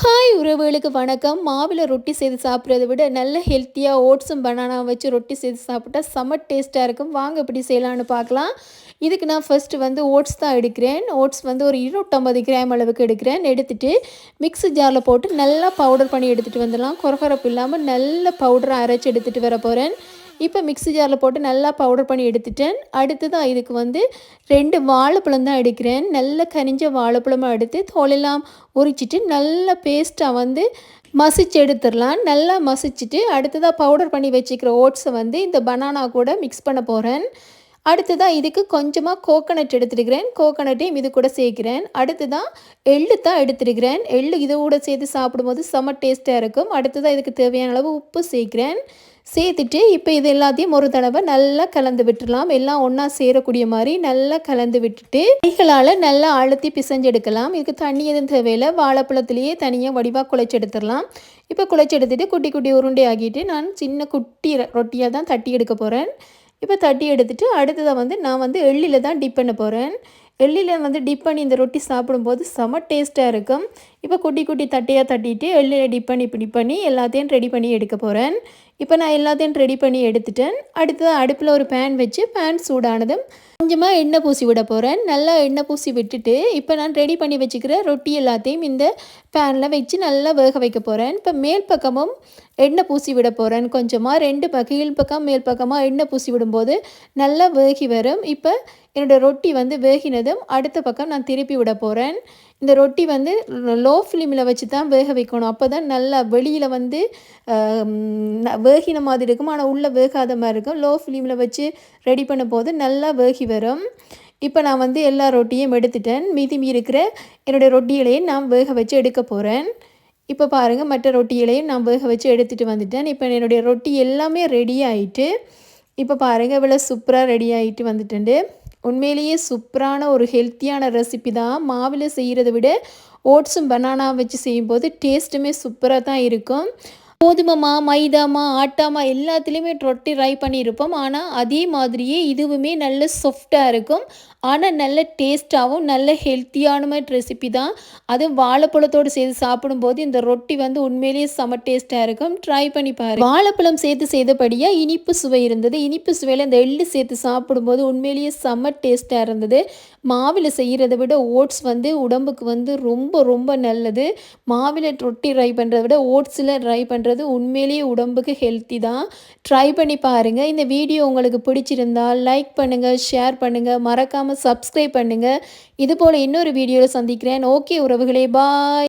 Hi உறவுகளுக்கு வணக்கம். மாவில் ரொட்டி செய்து சாப்பிட்றத விட நல்ல ஹெல்த்தியாக ஓட்ஸும் பனானா வச்சு ரொட்டி செய்து சாப்பிட்டா செம்ம டேஸ்ட்டாக இருக்கும். வாங்க எப்படி செய்யலான்னு பார்க்கலாம். இதுக்கு நான் ஃபஸ்ட்டு வந்து ஓட்ஸ் தான் எடுக்கிறேன். ஓட்ஸ் வந்து ஒரு 250 கிராம் அளவுக்கு எடுக்கிறேன். எடுத்துகிட்டு மிக்ஸி ஜாரில் போட்டு நல்லா பவுடர் பண்ணி எடுத்துகிட்டு வந்துடலாம். கொரகொரப்பு இல்லாமல் நல்ல பவுடராக அரைச்சி எடுத்துகிட்டு வர போகிறேன். இப்போ மிக்ஸி ஜாரில் போட்டு நல்லா பவுடர் பண்ணி எடுத்துட்டேன். அடுத்ததாக இதுக்கு வந்து 2 வாழைப்பழம் தான் எடுக்கிறேன். நல்ல கனிஞ்ச வாழைப்பழமாக எடுத்து தோலெல்லாம் உரிச்சிட்டு நல்ல பேஸ்ட்டாக வந்து மசிச்சு எடுத்துடலாம். நல்லா மசிச்சுட்டு அடுத்ததாக பவுடர் பண்ணி வச்சுக்கிற ஓட்ஸை வந்து இந்த பனானா கூட மிக்ஸ் பண்ண போகிறேன். அடுத்ததாக இதுக்கு கொஞ்சமாக கோகோனட் எடுத்துருக்கிறேன். கோகோனட்டையும் இது கூட சேர்க்கிறேன். அடுத்ததாக எள்ளு தான் எடுத்துருக்கிறேன். எள்ளு இதோட சேர்த்து சாப்பிடும்போது செம்ம டேஸ்ட்டாக இருக்கும். அடுத்ததாக இதுக்கு தேவையான அளவு உப்பு சேர்க்கிறேன். சேர்த்துட்டு இப்போ இது எல்லாத்தையும் ஒரு தடவை நல்லா கலந்து விட்டுடலாம். எல்லாம் ஒன்றா சேரக்கூடிய மாதிரி நல்லா கலந்து விட்டுட்டு கைகளால் நல்லா அழுத்தி பிசைஞ்செடுக்கலாம். இதுக்கு தண்ணி எதுவும் தேவையில்லை. வாழைப்பழத்துலேயே தனியாக வடிவாக குழைச்சி எடுத்துடலாம். இப்போ குழைச்சி எடுத்துகிட்டு குட்டி குட்டி உருண்டை ஆக்கிட்டு நான் சின்ன குட்டி ரொட்டியாக தான் தட்டி எடுக்க போகிறேன். இப்போ தட்டி எடுத்துகிட்டு அடுத்ததாக வந்து நான் வந்து எள்ளில் தான் டிப் பண்ண போகிறேன். எள்ளில் வந்து டிப் பண்ணி இந்த ரொட்டி சாப்பிடும்போது செம டேஸ்ட்டாக இருக்கும். இப்போ குட்டி குட்டி தட்டையாக தட்டிட்டு எள்ளில் டிப் பண்ணி எல்லாத்தையும் ரெடி பண்ணி எடுக்க போகிறேன். இப்போ நான் எல்லாத்தையும் ரெடி பண்ணி எடுத்துட்டேன். அடுத்ததாக அடுப்பில் ஒரு பேன் வச்சு பேன் சூடானதும் கொஞ்சமாக எண்ணெய் பூசி விட போகிறேன். நல்லா எண்ணெய் பூசி விட்டுட்டு இப்போ நான் ரெடி பண்ணி வச்சுக்கிற ரொட்டி எல்லாத்தையும் இந்த பேனில் வச்சு நல்லா வேக வைக்க போகிறேன். இப்போ மேல் பக்கமும் எண்ணெய் பூசி விட போகிறேன். கொஞ்சமாக 2 கீழ் பக்கம் மேல் பக்கமாக எண்ணெய் பூசி விடும்போது நல்லா வேகி வரும். இப்போ என்னோடய ரொட்டி வந்து வேகினதும் அடுத்த பக்கம் நான் திருப்பி விட போகிறேன். இந்த ரொட்டி வந்து லோ ஃப்ளேமில் வச்சு தான் வேக வைக்கணும். அப்போ தான் நல்லா வெளியில் வந்து வேகின மாதிரி இருக்கும், ஆனால் உள்ளே வேகாத மாதிரி இருக்கும். லோ ஃப்ளேமில் வச்சு ரெடி பண்ண போது நல்லா வேகி வரும். இப்போ நான் வந்து எல்லா ரொட்டியும் எடுத்துட்டேன். மீதி இருக்கிற என்னுடைய ரொட்டிகளையும் நான் வேக வச்சு எடுக்க போகிறேன். இப்போ பாருங்கள், மற்ற ரொட்டிகளையும் நான் வேக வச்சு எடுத்துகிட்டு வந்துட்டேன். இப்போ என்னுடைய ரொட்டி எல்லாமே ரெடி ஆகிட்டு இப்போ பாருங்கள் இவ்வளோ சூப்பராக ரெடி ஆகிட்டு வந்துட்டேன். உண்மையிலேயே சூப்பரான ஒரு ஹெல்த்தியான ரெசிபி தான். மாவில் செய்கிறத விட ஓட்ஸும் பனானா வச்சு செய்யும்போது டேஸ்ட்டுமே சூப்பராக தான் இருக்கும். கோதுமைமா மைதாமா ஆட்டாமா எல்லாத்துலேயுமே ரொட்டி ட்ரை பண்ணியிருப்போம். ஆனால் அதே மாதிரியே இதுவுமே நல்ல சாஃப்டாக இருக்கும். ஆனால் நல்ல டேஸ்ட்டாகவும் நல்ல ஹெல்த்தியான ரெசிபி தான். அதுவும் வாழைப்பழத்தோடு சேர்த்து சாப்பிடும்போது இந்த ரொட்டி வந்து உண்மையிலேயே செம டேஸ்ட்டாக இருக்கும். ட்ரை பண்ணி பாருங்கள். வாழைப்பழம் சேர்த்து செய்தபடியாக இனிப்பு சுவை இருந்தது. இனிப்பு சுவையில் இந்த எள்ளு சேர்த்து சாப்பிடும்போது உண்மையிலேயே செம டேஸ்ட்டாக இருந்தது. மாவில் செய்கிறத விட ஓட்ஸ் வந்து உடம்புக்கு வந்து ரொம்ப ரொம்ப நல்லது. மாவில் ரொட்டி ட்ரை பண்ணுறத விட ஓட்ஸில் ட்ரை பண்ணுறது உண்மையிலேயே உடம்புக்கு ஹெல்த்தி தான். ட்ரை பண்ணி பாருங்கள். இந்த வீடியோ உங்களுக்கு பிடிச்சிருந்தால் லைக் பண்ணுங்கள், ஷேர் பண்ணுங்கள், மறக்காமல் சப்ஸ்கிரைப் பண்ணுங்கள். இதுபோல் இன்னொரு வீடியோவில் சந்திக்கிறேன். ஓகே உறவுகளே, பாய்.